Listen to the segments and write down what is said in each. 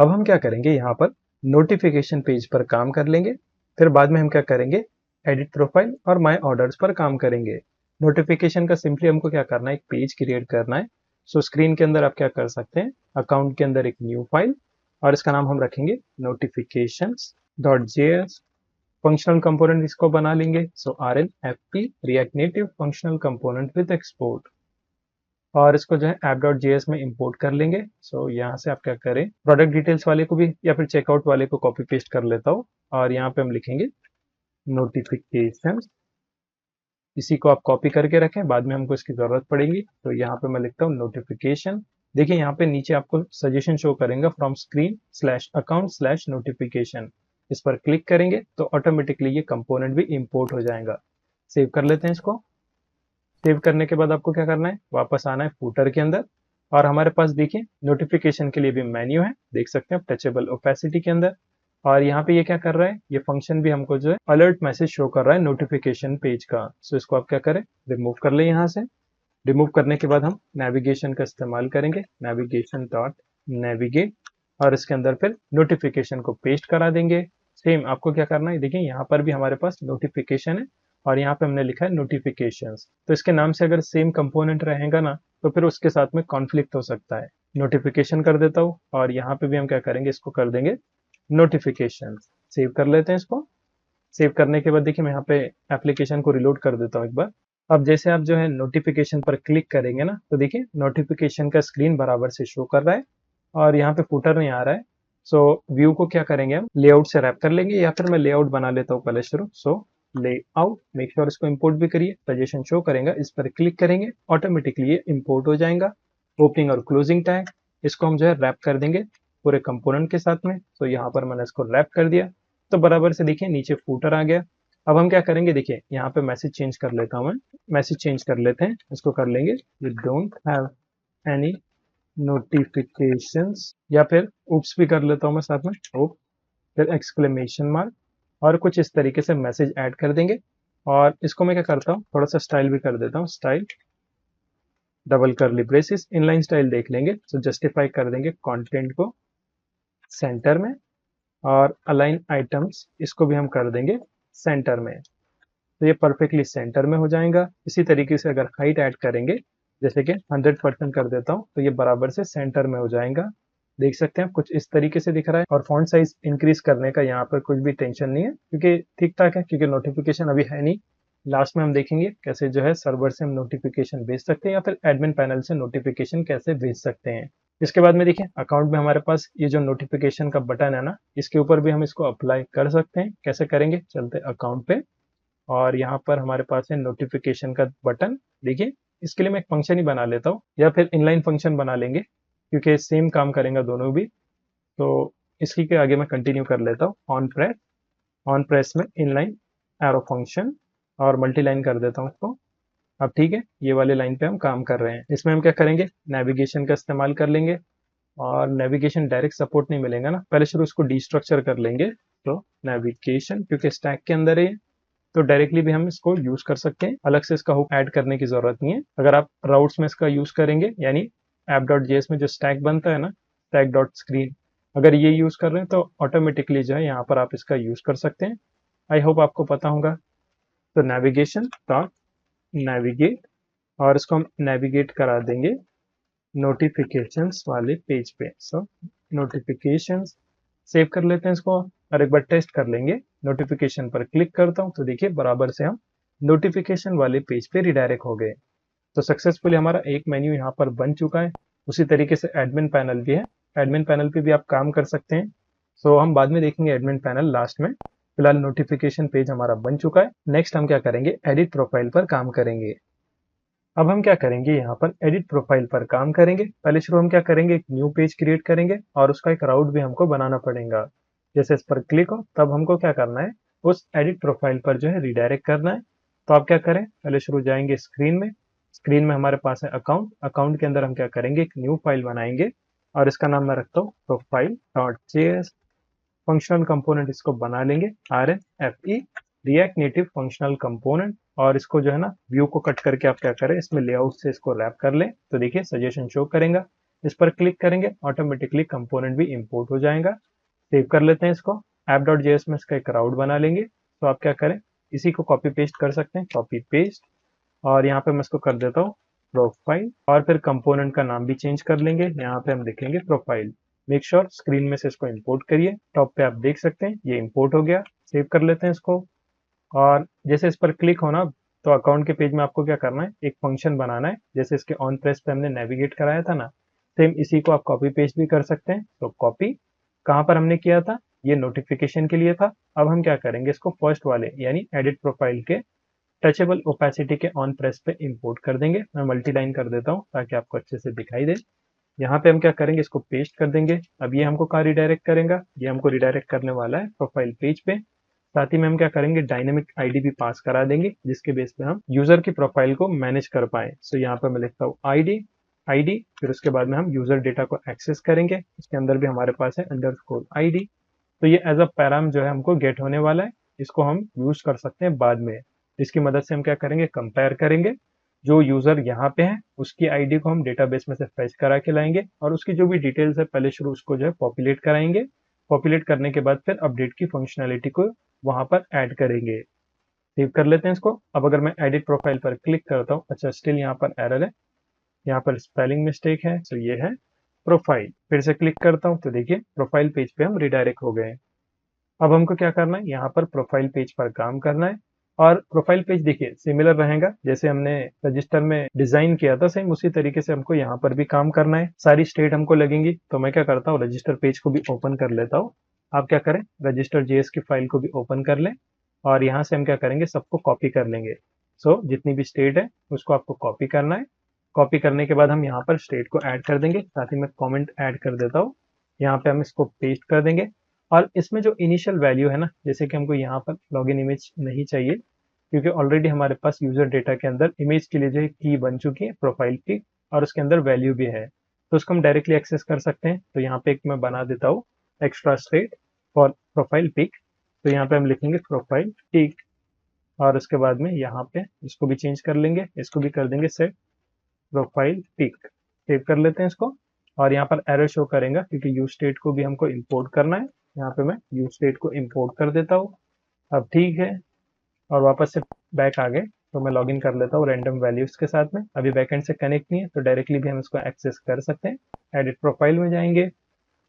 अब हम क्या करेंगे, यहाँ पर नोटिफिकेशन पेज पर काम कर लेंगे। फिर बाद में हम क्या करेंगे, एडिट प्रोफाइल और माय ऑर्डर्स पर काम करेंगे। नोटिफिकेशन का सिंपली हमको क्या करना है, एक पेज क्रिएट करना है। सो स्क्रीन के अंदर आप क्या कर सकते हैं, अकाउंट के अंदर एक न्यू फाइल और इसका नाम हम रखेंगे notifications.js। फंक्शनल कंपोनेंट इसको बना लेंगे, सो RNFP react native functional component with export, और इसको जो है app.js में इंपोर्ट कर लेंगे। सो यहाँ से आप क्या करें, प्रोडक्ट डिटेल्स वाले को भी या फिर चेकआउट वाले को कॉपी पेस्ट कर लेता हूँ, और यहाँ पे हम लिखेंगे नोटिफिकेशन। इसी को आप कॉपी करके रखें, बाद में हमको इसकी जरूरत पड़ेगी। तो यहाँ पे मैं लिखता हूँ नोटिफिकेशन। देखिए यहाँ पे नीचे आपको सजेशन शो करेंगे from screen slash account slash notification. इस पर क्लिक करेंगे तो ऑटोमेटिकली ये कंपोनेंट भी इंपोर्ट हो जाएगा। सेव कर लेते हैं इसको। सेव करने के बाद आपको क्या करना है, वापस आना है फूटर के अंदर, और हमारे पास देखिए नोटिफिकेशन के लिए भी मेन्यू है, देख सकते हैं टचेबल ओपेसिटी के अंदर। और यहाँ पे ये क्या कर रहा है, ये फंक्शन भी हमको जो है अलर्ट मैसेज शो कर रहा है नोटिफिकेशन पेज का। सो इसको आप क्या करें, रिमूव कर ले यहाँ से। रिमूव करने के बाद हम नेविगेशन का इस्तेमाल करेंगे, नेविगेशन डॉट नेविगेट, और इसके अंदर फिर नोटिफिकेशन को पेस्ट करा देंगे। सेम आपको क्या करना है, देखिए यहाँ पर भी हमारे पास नोटिफिकेशन है और यहाँ पे हमने लिखा है नोटिफिकेशंस। तो इसके नाम से अगर सेम कंपोनेंट रहेगा ना, तो फिर उसके साथ में कॉन्फ्लिक्ट हो सकता है। नोटिफिकेशन कर देता हूँ, और यहाँ पे भी हम क्या करेंगे, इसको कर देंगे नोटिफिकेशन। सेव कर लेते हैं इसको। सेव करने के बाद देखिए मैं यहाँ पे एप्लीकेशन को रिलोड कर देता हूँ एक बार। अब जैसे आप जो है नोटिफिकेशन पर क्लिक करेंगे ना, तो देखिए नोटिफिकेशन का स्क्रीन बराबर से शो कर रहा है और यहाँ पे फुटर नहीं आ रहा है। सो व्यू को क्या करेंगे, हम लेआउट से रैप कर लेंगे, या फिर मैं लेआउट बना लेता हूँ पहले शुरू। सो लेआउट, मेक श्योर इसको इंपोर्ट भी करिए, सजेशन शो करेगा, इस पर क्लिक करेंगे ऑटोमेटिकली ये इंपोर्ट हो जाएगा। ओपनिंग और क्लोजिंग टैग, इसको हम जो है रैप कर देंगे पूरे कंपोनेंट के साथ में। तो यहाँ पर मैंने इसको रैप कर दिया, तो बराबर से देखिए नीचे फूटर आ गया। अब हम क्या करेंगे, देखिए यहाँ पे मैसेज चेंज कर लेता हूँ मैं, मैसेज चेंज कर लेते हैं, इसको कर लेंगे we don't have any notifications, या फिर उप्स भी कर लेता हूँ मैं साथ में, ओप, फिर एक्सक्लेमेशन मार्क, और कुछ इस तरीके से मैसेज ऐड कर देंगे। और इसको मैं क्या करता हूँ, थोड़ा सा स्टाइल भी कर देता हूँ, स्टाइल डबल करली ब्रेसेस, इनलाइन स्टाइल देख लेंगे। तो जस्टिफाई कर देंगे कंटेंट को सेंटर में, और अलाइन आइटम्स इसको भी हम कर देंगे सेंटर में। तो ये परफेक्टली सेंटर में हो जाएगा। इसी तरीके से अगर हाइट ऐड करेंगे, जैसे कि 100% कर देता हूँ, तो ये बराबर से सेंटर में हो जाएगा। देख सकते हैं कुछ इस तरीके से दिख रहा है। और फॉन्ट साइज इंक्रीज करने का यहाँ पर कुछ भी टेंशन नहीं है, क्योंकि ठीक ठाक है, क्योंकि नोटिफिकेशन अभी है नहीं। लास्ट में हम देखेंगे कैसे जो है सर्वर से हम नोटिफिकेशन भेज सकते हैं, या फिर एडमिन पैनल से नोटिफिकेशन कैसे भेज सकते हैं। इसके बाद में देखिए अकाउंट में हमारे पास ये जो नोटिफिकेशन का बटन है ना, इसके ऊपर भी हम इसको अप्लाई कर सकते हैं। कैसे करेंगे, चलते अकाउंट पे, और यहाँ पर हमारे पास है नोटिफिकेशन का बटन। देखिए इसके लिए मैं एक फंक्शन ही बना लेता हूँ, या फिर इनलाइन फंक्शन बना लेंगे, क्योंकि सेम काम करेंगे दोनों भी। तो इसी के आगे मैं कंटिन्यू कर लेता हूँ, ऑन प्रेस में इनलाइन एरो फंक्शन, और मल्टी लाइन कर देता हूँ उसको। अब ठीक है, ये वाले लाइन पे हम काम कर रहे हैं। इसमें हम क्या करेंगे, नेविगेशन का इस्तेमाल कर लेंगे, और नेविगेशन डायरेक्ट सपोर्ट नहीं मिलेगा ना, पहले शुरू उसको डिस्ट्रक्चर कर लेंगे। तो नेविगेशन क्योंकि स्टैक के अंदर है, तो डायरेक्टली भी हम इसको यूज कर सकते हैं, अलग से इसका हुक ऐड करने की जरूरत नहीं है। अगर आप राउट्स में इसका यूज करेंगे, यानी app.js में जो स्टैक बनता है ना, स्टैक डॉट स्क्रीन, अगर ये यूज कर रहे हैं तो ऑटोमेटिकली जो है यहाँ पर आप इसका यूज कर सकते हैं। आई होप आपको पता होगा। तो नेविगेशन डॉट नेविगेट, और इसको हम नेविगेट करा देंगे नोटिफिकेशंस वाले पेज पे। सो नोटिफिकेशंस, सेव कर लेते हैं इसको, और एक बार टेस्ट कर लेंगे। नोटिफिकेशन पर क्लिक करता हूं, तो देखिए बराबर से हम नोटिफिकेशन वाले पेज पे रिडायरेक्ट हो गए। तो सक्सेसफुली हमारा एक मेन्यू यहाँ पर बन चुका है। उसी तरीके से एडमिन पैनल भी है, एडमिन पैनल पे भी आप काम कर सकते हैं। सो हम बाद में देखेंगे एडमिन पैनल लास्ट में। फिलहाल नोटिफिकेशन पेज हमारा बन चुका है। नेक्स्ट हम क्या करेंगे, एडिट प्रोफाइल पर काम करेंगे। अब हम क्या करेंगे, यहाँ पर एडिट प्रोफाइल पर काम करेंगे। पहले शुरू हम क्या करेंगे, एक न्यू पेज क्रिएट करेंगे, और उसका एक राउट भी हमको बनाना पड़ेगा। जैसे इस पर क्लिक हो, तब हमको क्या करना है, उस एडिट प्रोफाइल पर जो है रिडायरेक्ट करना है। तो आप क्या करें, पहले शुरू जाएंगे स्क्रीन में। स्क्रीन में हमारे पास है अकाउंट, अकाउंट के अंदर हम क्या करेंगे, एक न्यू फाइल बनाएंगे, और इसका नाम मैं रखता हूँ profile dot JS. Functional component इसको बना लेंगे, RNFE react native functional component, और इसको जो है ना व्यू को कट करके आप क्या करें, इसमें लेआउट से इसको रैप कर लें। तो देखिए सजेशन शो करेगा, इस पर क्लिक करेंगे, ऑटोमेटिकली कंपोनेंट भी इंपोर्ट हो जाएगा। सेव कर लेते हैं इसको। app.js में इसका एक राउट बना लेंगे। तो आप क्या करें, इसी को कॉपी पेस्ट कर सकते हैं, कॉपी पेस्ट, और यहाँ पे मैं इसको कर देता हूँ प्रोफाइल, और फिर कंपोनेंट का नाम भी चेंज कर लेंगे। यहाँ पे हम लिखेंगे प्रोफाइल। मेक श्योर स्क्रीन में से इसको इंपोर्ट करिए। टॉप पे आप देख सकते हैं ये इंपोर्ट हो गया। सेव कर लेते हैं इसको। और जैसे इस पर क्लिक होना, तो अकाउंट के पेज में आपको क्या करना है, एक फंक्शन बनाना है। जैसे इसके ऑन प्रेस पे हमने नेविगेट कराया था ना, सेम इसी को आप कॉपी पेस्ट भी कर सकते हैं। तो कॉपी, कहाँ पर हमने किया था, ये नोटिफिकेशन के लिए था। अब हम क्या करेंगे, इसको फर्स्ट वाले यानी एडिट प्रोफाइल के टचेबल ओपेसिटी के ऑन प्रेस पे इंपोर्ट कर देंगे। मैं मल्टीलाइन कर देता हूँ ताकि आपको अच्छे से दिखाई दे। यहाँ पे हम क्या करेंगे, इसको पेस्ट कर देंगे। अब ये हमको कहाँ रिडायरेक्ट करेगा, ये हमको रिडायरेक्ट करने वाला है प्रोफाइल पेज पे। साथ ही में हम क्या करेंगे, डायनेमिक आईडी भी पास करा देंगे, जिसके बेस पे हम यूजर की प्रोफाइल को मैनेज कर पाए। सो यहाँ पे मैं लिखता हूँ आईडी, फिर उसके बाद में हम यूजर डेटा को एक्सेस करेंगे। इसके अंदर भी हमारे पास है अंडरस्कोर आईडी। तो ये एज अ पैराम जो है हमको गेट होने वाला है। इसको हम यूज कर सकते हैं बाद में। इसकी मदद से हम क्या करेंगे, कंपेयर करेंगे। जो यूजर यहाँ पे है उसकी आईडी को हम डेटाबेस में से फेच करा के लाएंगे, और उसकी जो भी डिटेल्स है पहले शुरू उसको जो है पॉपुलेट कराएंगे। पॉपुलेट करने के बाद फिर अपडेट की फंक्शनैलिटी को वहां पर ऐड करेंगे। सेव कर लेते हैं इसको। अब अगर मैं एडिट प्रोफाइल पर क्लिक करता हूँ, अच्छा स्टिल यहाँ पर एरर है, यहाँ पर स्पेलिंग मिस्टेक है। तो ये है प्रोफाइल। फिर से क्लिक करता हूँ तो देखिए प्रोफाइल पेज पे हम रिडायरेक्ट हो गए। अब हमको क्या करना है, यहाँ पर प्रोफाइल पेज पर काम करना है। और प्रोफाइल पेज देखिए सिमिलर रहेगा, जैसे हमने रजिस्टर में डिजाइन किया था सेम उसी तरीके से हमको यहाँ पर भी काम करना है। सारी स्टेट हमको लगेंगी। तो मैं क्या करता हूँ, रजिस्टर पेज को भी ओपन कर लेता हूँ। आप क्या करें, रजिस्टर जेएस की फाइल को भी ओपन कर लें, और यहाँ से हम क्या करेंगे, सबको कॉपी कर लेंगे। सो जितनी भी स्टेट है उसको आपको कॉपी करना है। कॉपी करने के बाद हम यहाँ पर स्टेट को ऐड कर देंगे। साथ ही मैं कमेंट ऐड कर देता हूँ। यहाँ पे हम इसको पेस्ट कर देंगे। और इसमें जो इनिशियल वैल्यू है ना, जैसे कि हमको यहाँ पर लॉगिन इमेज नहीं चाहिए, क्योंकि ऑलरेडी हमारे पास यूजर डेटा के अंदर इमेज के लिए जो की बन चुकी है प्रोफाइल पिक, और उसके अंदर वैल्यू भी है। तो उसको हम डायरेक्टली एक्सेस कर सकते हैं। तो यहाँ पे एक मैं बना देता हूँ extra state for profile pic. तो यहाँ पे हम लिखेंगे प्रोफाइल पिक, और उसके बाद में यहाँ पे इसको भी चेंज कर लेंगे, इसको भी कर देंगे सेट प्रोफाइल पिक। सेव कर लेते हैं इसको। और यहाँ पर एरर शो करेगा क्योंकि यूज स्टेट को भी हमको इंपोर्ट करना है। यहाँ पे मैं यूज स्टेट को इंपोर्ट कर देता हूँ। अब ठीक है, और वापस से बैक आ गए। तो मैं लॉगिन कर लेता हूँ रैंडम वैल्यूज के साथ में। अभी बैकएंड से कनेक्ट नहीं है तो डायरेक्टली भी हम इसको एक्सेस कर सकते हैं। एडिट प्रोफाइल में जाएंगे,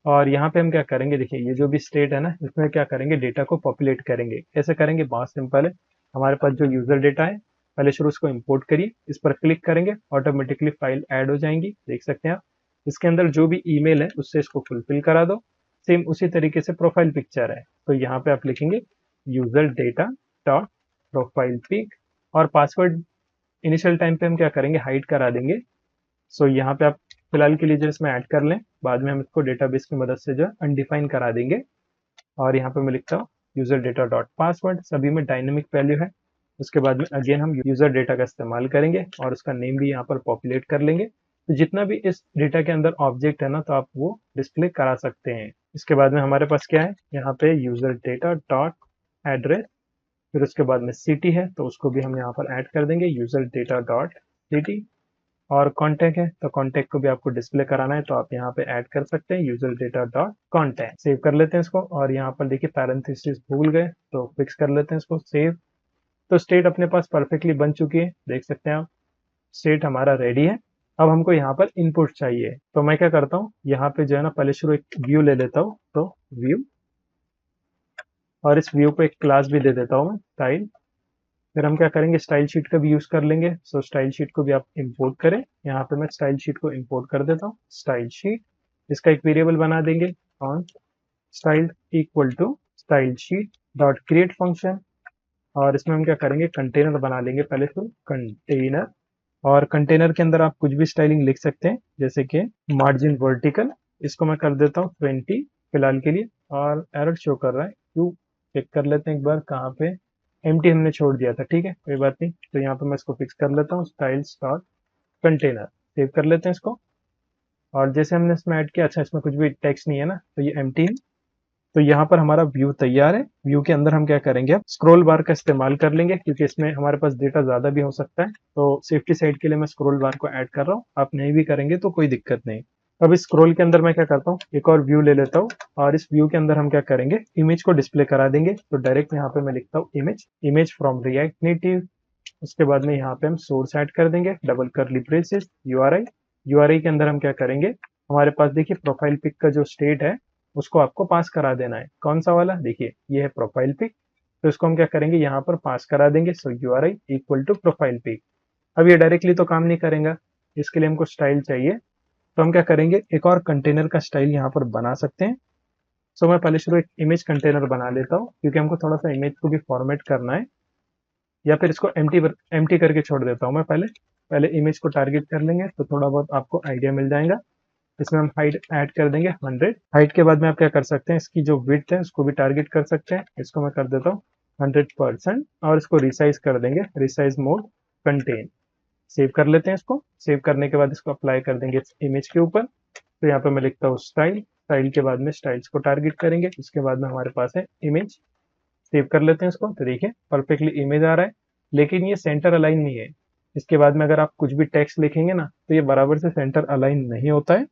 और यहाँ पे हम क्या करेंगे, देखिए ये जो भी स्टेट है ना, इसमें क्या करेंगे, डेटा को पॉपुलेट करेंगे। कैसे करेंगे, बहुत सिंपल है। हमारे पास जो यूजर डेटा है पहले शुरू उसको इंपोर्ट करिए। इस पर क्लिक करेंगे, ऑटोमेटिकली फाइल ऐड हो जाएंगी, देख सकते हैं आप। इसके अंदर जो भी ईमेल है उससे इसको फुलफिल करा दो। सेम उसी तरीके से प्रोफाइल पिक्चर है, तो यहाँ पे आप लिखेंगे user data dot profile pic, और पासवर्ड इनिशियल टाइम पे हम क्या करेंगे, हाइड करा देंगे। सो यहाँ पे आप फिलहाल के लिए जो इसमें ऐड कर लें, बाद में हम इसको डेटाबेस की मदद से जो है अनडिफाइन करा देंगे। और यहाँ पे मैं लिखता हूँ यूजर डेटा डॉट पासवर्ड, सभी में डायनेमिक वैल्यू है। उसके बाद में अगेन हम यूजर डेटा का इस्तेमाल करेंगे, और उसका नेम भी यहाँ पर पॉपुलेट कर लेंगे। तो जितना भी इस डेटा के अंदर ऑब्जेक्ट है ना, तो आप वो डिस्प्ले करा सकते हैं। इसके बाद में हमारे पास क्या है, यहाँ पे यूजर डेटा डॉट एड्रेस, फिर उसके बाद में सिटी है तो उसको भी हम यहाँ पर ऐड कर देंगे, यूजर डेटा डॉट सिटी। और कॉन्टैक्ट है तो कॉन्टैक्ट को भी आपको डिस्प्ले कराना है, तो आप यहाँ पे ऐड कर सकते हैं user data dot contact. Save कर लेते हैं इसको, और यहाँ पर देखिए पैरेंथेसिस भूल गए तो फिक्स कर लेते हैं इसको, सेव। तो स्टेट अपने पास परफेक्टली बन चुकी है, देख सकते हैं आप। स्टेट हमारा रेडी है। अब हमको यहाँ पर इनपुट चाहिए, तो मैं क्या करता हूँ, यहाँ पे जो है ना पहले शुरू एक व्यू ले लेता हूँ। तो व्यू, और इस व्यू को एक क्लास भी दे देता हूँ मैं, स्टाइल। फिर हम क्या करेंगे, स्टाइल शीट का भी यूज कर लेंगे। सो स्टाइल शीट को भी आप इंपोर्ट करें। यहाँ पे मैं स्टाइल शीट को इंपोर्ट कर देता हूँ, स्टाइल शीट। इसका एक वेरिएबल बना देंगे, on style equal to style sheet dot create function. और इसमें हम क्या करेंगे, कंटेनर बना लेंगे पहले, तो कंटेनर। और कंटेनर के अंदर आप कुछ भी स्टाइलिंग लिख सकते हैं, जैसे कि मार्जिन वर्टिकल, इसको मैं कर देता हूँ 20 फिलहाल के लिए। और एरर शो कर रहा है, क्यों, चेक कर लेते हैं एक बार, कहाँ पे एम्प्टी हमने छोड़ दिया था। ठीक है, कोई बात नहीं। तो यहाँ पे मैं इसको फिक्स कर लेता हूँ, स्टाइल्स डॉट कंटेनर। सेव कर लेते हैं इसको। और जैसे हमने इसमें ऐड किया, अच्छा इसमें कुछ भी टेक्स्ट नहीं है ना, तो ये एम्प्टी है। तो यहाँ पर हमारा व्यू तैयार है। व्यू के अंदर हम क्या करेंगे, अब स्क्रॉल बार का इस्तेमाल कर लेंगे, क्योंकि इसमें हमारे पास डेटा ज्यादा भी हो सकता है। तो सेफ्टी साइड के लिए मैं स्क्रॉल बार को ऐड कर रहा हूँ, आप नहीं भी करेंगे तो कोई दिक्कत नहीं। अब इस स्क्रॉल के अंदर मैं क्या करता हूँ, एक और व्यू ले लेता हूँ और इस व्यू के अंदर हम क्या करेंगे, इमेज को डिस्प्ले करा देंगे। तो डायरेक्ट यहाँ पे मैं लिखता हूँ इमेज फ्रॉम रिएक्ट नेटिव। उसके बाद में यहाँ पे हम सोर्स ऐड कर देंगे, डबल करली ब्रेसेस, यूआरआई के अंदर हम क्या करेंगे, हमारे पास देखिए प्रोफाइल पिक का जो स्टेट है उसको आपको पास करा देना है। कौन सा वाला, देखिए ये है प्रोफाइल पिक। तो इसको हम क्या करेंगे, यहाँ पर पास करा देंगे। So URI equal to profile pic. अब ये डायरेक्टली तो काम नहीं करेगा, इसके लिए हमको स्टाइल चाहिए। तो हम क्या करेंगे, एक और कंटेनर का स्टाइल यहाँ पर बना सकते हैं। सो मैं पहले शुरू एक इमेज कंटेनर बना लेता हूँ, क्योंकि हमको थोड़ा सा इमेज को भी फॉर्मेट करना है, या फिर इसको एम्प्टी करके छोड़ देता हूँ मैं। पहले इमेज को टारगेट कर लेंगे तो थोड़ा बहुत आपको आइडिया मिल जाएगा। इसमें हम हाइट ऐड कर देंगे 100। हाइट के बाद में आप क्या कर सकते हैं, इसकी जो विड्थ है उसको भी टारगेट कर सकते हैं। इसको मैं कर देता हूँ 100% और इसको रिसाइज कर देंगे, रिसाइज मोड कंटेन। सेव कर लेते हैं इसको। सेव करने के बाद इसको अप्लाई कर देंगे इस इमेज के ऊपर। तो यहाँ पे मैं लिखता हूँ स्टाइल के बाद में स्टाइल्स को टारगेट करेंगे। उसके बाद में हमारे पास है इमेज। सेव कर लेते हैं इसको। तो देखिए परफेक्टली इमेज आ रहा है, लेकिन ये सेंटर अलाइन नहीं है। इसके बाद में अगर आप कुछ भी टेक्स्ट लिखेंगे ना तो ये बराबर से सेंटर अलाइन नहीं होता है।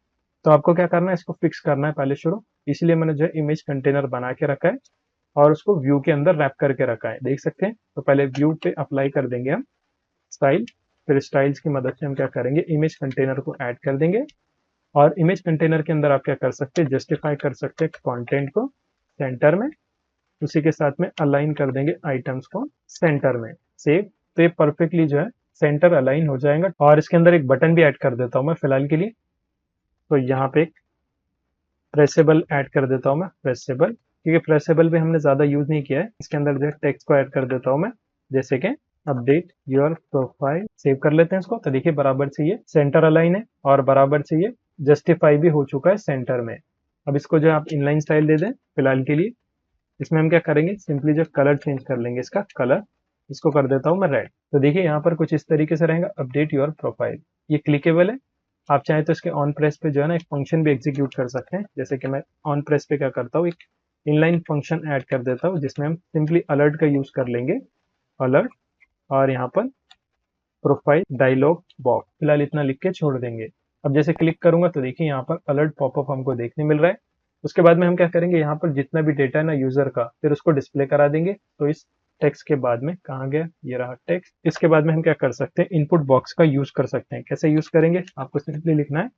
तो आपको क्या करना है, इसको फिक्स करना है पहले शुरू। इसलिए मैंने जो है इमेज कंटेनर बना के रखा है और उसको व्यू के अंदर रैप करके रखा है, देख सकते हैं। तो पहले व्यू पे अप्लाई कर देंगे हम स्टाइल, फिर स्टाइल्स की मदद से हम क्या करेंगे, इमेज कंटेनर को ऐड कर देंगे। और इमेज कंटेनर के अंदर आप क्या कर सकते हैं, जस्टिफाई कर सकते हैं कंटेंट को सेंटर में। उसी के साथ में अलाइन कर देंगे आइटम्स को सेंटर में। सेव। तो ये परफेक्टली जो है सेंटर अलाइन हो जाएगा। और इसके अंदर एक बटन भी ऐड कर देता हूँ मैं फिलहाल के लिए। तो यहाँ पे एक प्रेसेबल ऐड कर देता हूँ मैं, प्रेसेबल, क्योंकि प्रेसेबल भी हमने ज्यादा यूज नहीं किया है। इसके अंदर जो है टेक्स्ट को ऐड कर देता हूँ मैं, जैसे कि अपडेट योर प्रोफाइल। सेव कर लेते हैं इसको। तो देखिए बराबर से ये सेंटर अलाइन है और बराबर से ये जस्टिफाई भी हो चुका है सेंटर में। अब इसको जो आप इनलाइन स्टाइल दे दें फिलहाल के लिए। इसमें हम क्या करेंगे, सिंपली जो कलर चेंज कर लेंगे, इसका कलर इसको कर देता हूँ मैं रेड। तो देखिए यहाँ पर कुछ इस तरीके से रहेगा, अपडेट योर प्रोफाइल। ये क्लिकेबल है। आप चाहें तो इसके ऑन प्रेस पे जो है ना एक फंक्शन भी एग्जीक्यूट कर सकते हैं। जैसे कि मैं ऑन प्रेस पे क्या करता हूँ, एक इनलाइन फंक्शन ऐड कर देता हूँ जिसमें हम सिंपली अलर्ट का यूज कर लेंगे, अलर्ट। और यहाँ पर प्रोफाइल डायलॉग बॉक्स, फिलहाल इतना लिख के छोड़ देंगे। अब जैसे क्लिक करूंगा तो देखिए यहाँ पर अलर्ट पॉपअप हमको देखने मिल रहा है। उसके बाद में हम क्या करेंगे, यहाँ पर जितना भी डेटा है ना यूजर का, फिर उसको डिस्प्ले करा देंगे। तो इस टेक्स्ट के बाद में कहाँ गया, ये रहा टेक्स्ट। इसके बाद में हम क्या कर सकते हैं, इनपुट बॉक्स का यूज कर सकते हैं। कैसे यूज करेंगे, आपको सिंपली लिखना है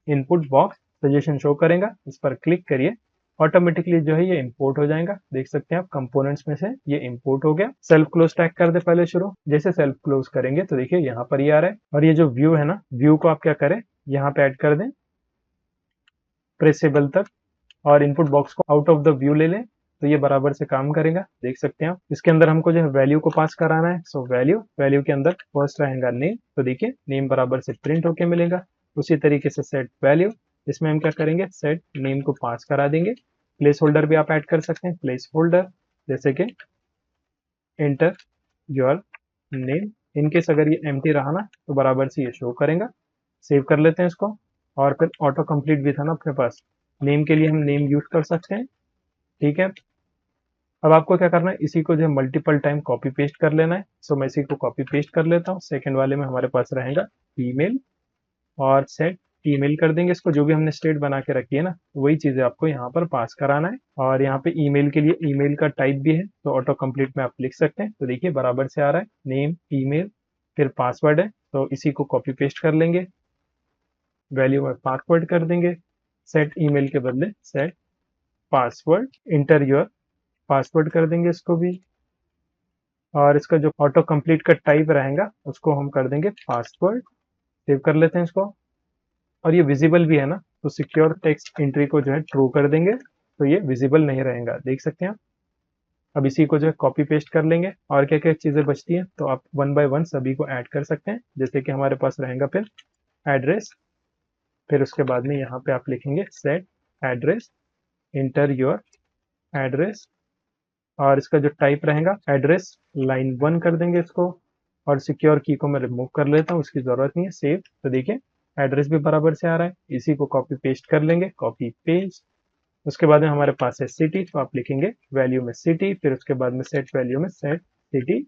इनपुट बॉक्स सजेशन शो करेगा, इस पर क्लिक करिए। ऑटोमेटिकली जो है ये इंपोर्ट हो जाएगा। देख सकते हैं आप कंपोनेंट्स में से ये इंपोर्ट हो गया। सेल्फ क्लोज टैग कर दे पहले शुरू। जैसे सेल्फ क्लोज करेंगे तो देखिए यहाँ पर ये आ रहा है। और ये जो व्यू है ना, व्यू को आप क्या करें, यहाँ पे ऐड कर दें प्रेसेबल तक, और इनपुट बॉक्स को आउट ऑफ द व्यू ले लें। तो ये बराबर से काम करेगा, देख सकते हैं आप। इसके अंदर हमको जो है वैल्यू को पास कराना है। सो वैल्यू के अंदर फर्स्ट रहेगा नेम। तो देखिए नेम बराबर से प्रिंट होके मिलेगा। उसी तरीके से सेट वैल्यू, इसमें हम क्या करेंगे, सेट नेम को पास करा देंगे। प्लेस होल्डर भी आप ऐड कर सकते हैं, प्लेस होल्डर, जैसे कि एंटर योर नेम। इनकेस अगर ये एम्प्टी रहा ना तो बराबर से ये शो करेगा। सेव कर लेते हैं इसको। और फिर ऑटो कंप्लीट भी था ना अपने पास, नेम के लिए हम नेम यूज कर सकते हैं। ठीक है। अब आपको क्या करना है, इसी को जो है मल्टीपल टाइम कॉपी पेस्ट कर लेना है। सो मैं इसी को कॉपी पेस्ट कर लेता हूँ। सेकंड वाले में हमारे पास रहेगा ईमेल, और सेट ईमेल कर देंगे इसको। जो भी हमने स्टेट बना के रखी है ना, वही चीजें आपको यहाँ पर पास कराना है। और यहाँ पे ईमेल के लिए ईमेल का टाइप भी है, तो ऑटो कंप्लीट में आप लिख सकते हैं। तो देखिए बराबर से आ रहा है, नेम ईमेल, फिर पासवर्ड है। तो इसी को कॉपी पेस्ट कर लेंगे, वैल्यू में पासवर्ड कर देंगे। सेट ईमेल के बदले set password, inter your password कर देंगे इसको भी। और इसका जो ऑटो कंप्लीट का टाइप रहेगा उसको हम कर देंगे पासवर्ड। सेव कर लेते हैं इसको। और ये विजिबल भी है ना, तो सिक्योर टेक्स्ट एंट्री को जो है ट्रू कर देंगे, तो ये विजिबल नहीं रहेगा, देख सकते हैं आप। अब इसी को जो है कॉपी पेस्ट कर लेंगे। और क्या क्या चीजें बचती हैं तो आप वन बाय वन सभी को ऐड कर सकते हैं। जैसे कि हमारे पास रहेगा फिर एड्रेस, फिर उसके बाद में यहाँ पे आप लिखेंगे set address, inter your address. और इसका जो टाइप रहेगा एड्रेस, लाइन 1 कर देंगे इसको। और सिक्योर की को मैं रिमूव कर लेता हूँ, उसकी जरूरत नहीं है। सेव। तो देखिए एड्रेस भी बराबर से आ रहा है। इसी को कॉपी पेस्ट कर लेंगे, कॉपी पेस्ट। उसके बाद में हमारे पास है सिटी, तो आप लिखेंगे वैल्यू में सिटी, फिर उसके बाद में सेट वैल्यू में सेट सिटी,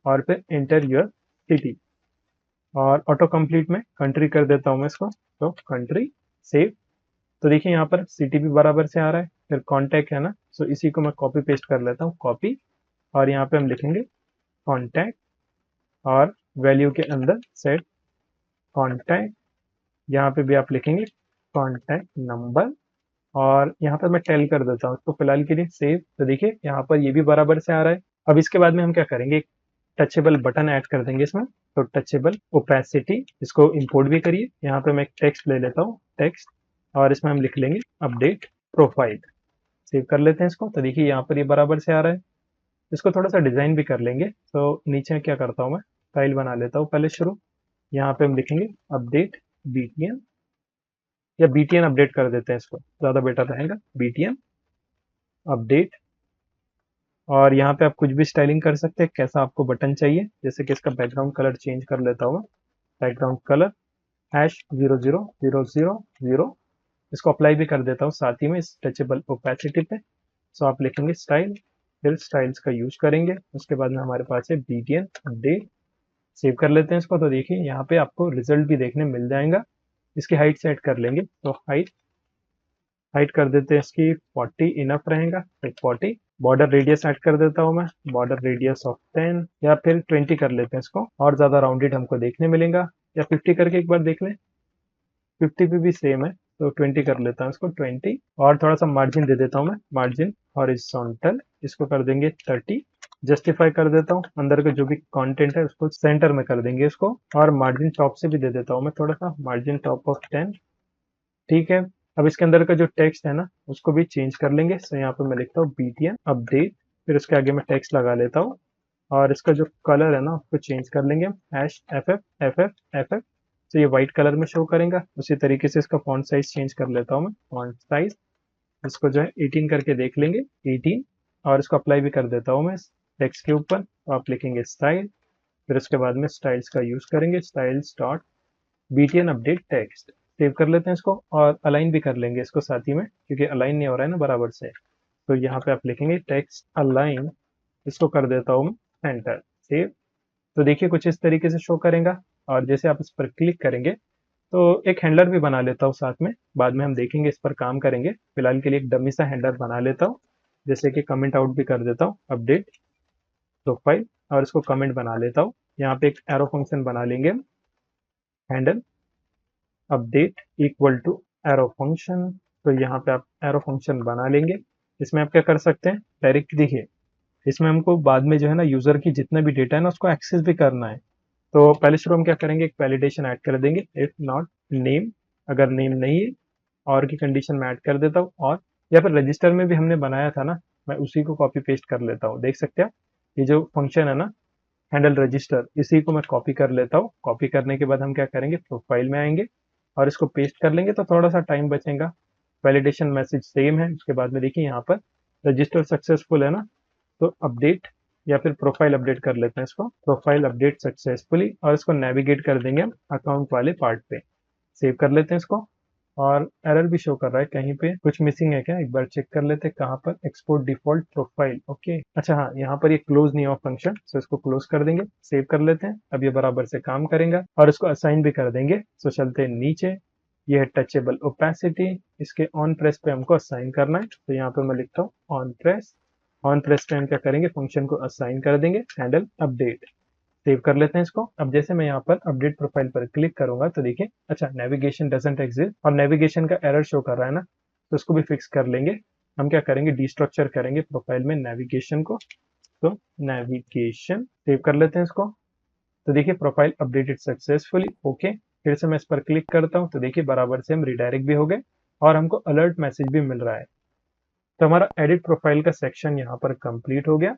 और फिर एंटर योर सिटी। और ऑटो कंप्लीट में कंट्री कर देता हूँ मैं इसको, तो कंट्री। सेव। तो देखिए यहाँ पर CTP बराबर से आ रहा है, फिर कॉन्टैक्ट है ना, सो इसी को मैं कॉपी पेस्ट कर लेता हूँ, कॉपी, और यहाँ पे हम लिखेंगे कॉन्टैक्ट और वैल्यू के अंदर सेट कॉन्टैक्ट, यहाँ पे भी आप लिखेंगे कॉन्टैक्ट नंबर, और यहाँ पर मैं टेल कर देता हूँ इसको फिलहाल के लिए सेव। तो देखिए यहाँ पर ये भी बराबर से आ रहा है। अब इसके बाद में हम क्या करेंगे, एक टचेबल बटन ऐड कर देंगे इसमें, तो टचेबल ओपेसिटी, इसको इंपोर्ट भी करिए। यहाँ पे मैं एक टेक्स्ट ले लेता हूँ, टेक्स्ट, और इसमें हम लिख लेंगे अपडेट प्रोफाइल, सेव कर लेते हैं इसको। तो देखिए यहाँ पर ये बराबर से आ रहा है। इसको थोड़ा सा डिजाइन भी कर लेंगे, तो नीचे क्या करता हूँ मैं, फाइल बना लेता हूँ पहले शुरू। यहाँ पे हम लिखेंगे अपडेट BTN, या BTN अपडेट कर देते हैं, इसको ज़्यादा बेटर रहेगा, BTN अपडेट। और यहाँ पे आप कुछ भी स्टाइलिंग कर सकते हैं, कैसा आपको बटन चाहिए, जैसे कि इसका बैकग्राउंड कलर चेंज कर लेता हूँ मैं, बैकग्राउंड कलर #0000, इसको अप्लाई भी कर देता हूँ साथ ही में इस टचेबल ओपेसिटी पे। सो आप लिखेंगे स्टाइल, फिर स्टाइल्स का यूज करेंगे। उसके बाद में हमारे पास है BTN अपडेट, सेव कर लेते हैं इसको। तो देखिए यहाँ पे आपको रिजल्ट भी देखने मिल जाएगा। इसकी हाइट सेट कर लेंगे, तो हाइट हाइट कर देते हैं इसकी 40 इनफ रहेगा, तो 40। बॉर्डर रेडियस ऐड कर देता हूँ मैं, बॉर्डर रेडियस ऑफ 10, या फिर 20 कर लेते हैं इसको, और ज्यादा राउंडेड हमको देखने मिलेगा। या 50 करके एक बार देख लें, 50 पे भी सेम है, तो 20 कर लेता हूँ इसको, 20। और थोड़ा सा मार्जिन दे देता हूँ मैं, मार्जिन हॉरिजॉन्टल, इसको कर देंगे 30। जस्टिफाई कर देता हूँ, अंदर का जो भी कंटेंट है उसको सेंटर में कर देंगे इसको। और मार्जिन टॉप से भी दे देता हूँ मैं थोड़ा सा, मार्जिन टॉप ऑफ 10। ठीक है। अब इसके अंदर का जो टेक्स्ट है ना, उसको भी चेंज कर लेंगे। सो यहाँ पे मैं लिखता हूँ BTN अपडेट, फिर उसके आगे मैं टेक्स्ट लगा लेता हूँ, और इसका जो कलर है ना उसको चेंज कर लेंगे, #FF तो ये व्हाइट कलर में शो करेगा। उसी तरीके से इसका फॉन्ट साइज चेंज कर लेता हूँ मैं, फॉन्ट साइज इसको जो है 18 करके देख लेंगे, 18। और इसको अप्लाई भी कर देता हूँ मैं टेक्स्ट के ऊपर, तो आप लिखेंगे स्टाइल, फिर उसके बाद में स्टाइल्स का यूज करेंगे, styles dot BTN update text, save कर लेते हैं इसको। और अलाइन भी कर लेंगे इसको साथ ही में, क्योंकि अलाइन नहीं हो रहा है ना बराबर से। तो यहाँ पे आप लिखेंगे टेक्स्ट अलाइन, इसको कर देता हूँ मैं सेंटर, सेव। तो देखिए कुछ इस तरीके से शो करेगा। और जैसे आप इस पर क्लिक करेंगे, तो एक हैंडलर भी बना लेता हूँ साथ में, बाद में हम देखेंगे, इस पर काम करेंगे। फिलहाल के लिए एक डमी सा हैंडलर बना लेता हूँ, जैसे कि कमेंट आउट भी कर देता हूँ, अपडेट प्रोफाइल, और इसको कमेंट बना लेता हूँ। यहाँ पे एक एरो फंक्शन बना लेंगे, handle update equal to arrow function. तो यहाँ पे आप एरो फंक्शन बना लेंगे। इसमें आप क्या कर सकते हैं, डायरेक्ट देखिए, इसमें हमको बाद में जो है ना यूजर की जितना भी डेटा है ना उसको एक्सेस भी करना है। तो पहले शुरू हम क्या करेंगे, एक वैलिडेशन ऐड कर देंगे, इफ नॉट नेम, अगर नेम नहीं है, और की कंडीशन में ऐड कर देता हूँ। और या फिर रजिस्टर में भी हमने बनाया था ना, मैं उसी को कॉपी पेस्ट कर लेता हूँ, देख सकते हैं ये जो फंक्शन है ना, हैंडल रजिस्टर, इसी को मैं कॉपी कर लेता हूँ। कॉपी करने के बाद हम क्या करेंगे, प्रोफाइल में आएंगे और इसको पेस्ट कर लेंगे, तो थोड़ा सा टाइम बचेगा। वैलिडेशन मैसेज सेम है। उसके बाद में देखिए यहाँ पर रजिस्टर सक्सेसफुल है ना, तो अपडेट या फिर प्रोफाइल अपडेट कर लेते हैं इसको, प्रोफाइल अपडेट सक्सेसफुली, और इसको नेविगेट कर देंगे हम अकाउंट वाले पार्ट पे, सेव कर लेते हैं इसको। और एरर भी शो कर रहा है, कहीं पे कुछ मिसिंग है क्या, एक बार चेक कर लेते हैं कहाँ पर, एक्सपोर्ट डिफॉल्ट प्रोफाइल, ओके, अच्छा हाँ, यहाँ पर ये क्लोज नहीं हुआ फंक्शन, सो इसको क्लोज कर देंगे, सेव कर लेते हैं। अब ये बराबर से काम करेगा, और इसको असाइन भी कर देंगे। सो चलते हैं नीचे, ये है टचेबल ओपेसिटी, इसके ऑन प्रेस पे हमको असाइन करना है। तो यहाँ पे मैं लिखता हूँ ऑन प्रेस, ऑन प्रेस पे हम क्या करेंगे, फंक्शन को असाइन कर देंगे, हैंडल अपडेट, सेव कर लेते हैं इसको। अब जैसे मैं यहाँ पर अपडेट प्रोफाइल पर क्लिक करूंगा, तो देखिए अच्छा, नेविगेशन डजंट एग्जिस्ट, और नेविगेशन का एरर शो कर रहा है ना, तो उसको भी फिक्स कर लेंगे। हम क्या करेंगे, डिस्ट्रक्चर करेंगे प्रोफाइल में नेविगेशन को, तो नेविगेशन, सेव कर लेते हैं इसको। तो देखिए प्रोफाइल अपडेटेड सक्सेसफुली, ओके। फिर से मैं इस पर क्लिक करता हूँ, तो देखिए बराबर से हम रिडायरेक्ट भी हो गए, और हमको अलर्ट मैसेज भी मिल रहा है। तो हमारा एडिट प्रोफाइल का सेक्शन यहाँ पर कंप्लीट हो गया।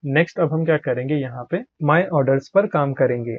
नेक्स्ट अब हम क्या करेंगे, यहाँ पे माय ऑर्डर्स पर काम करेंगे।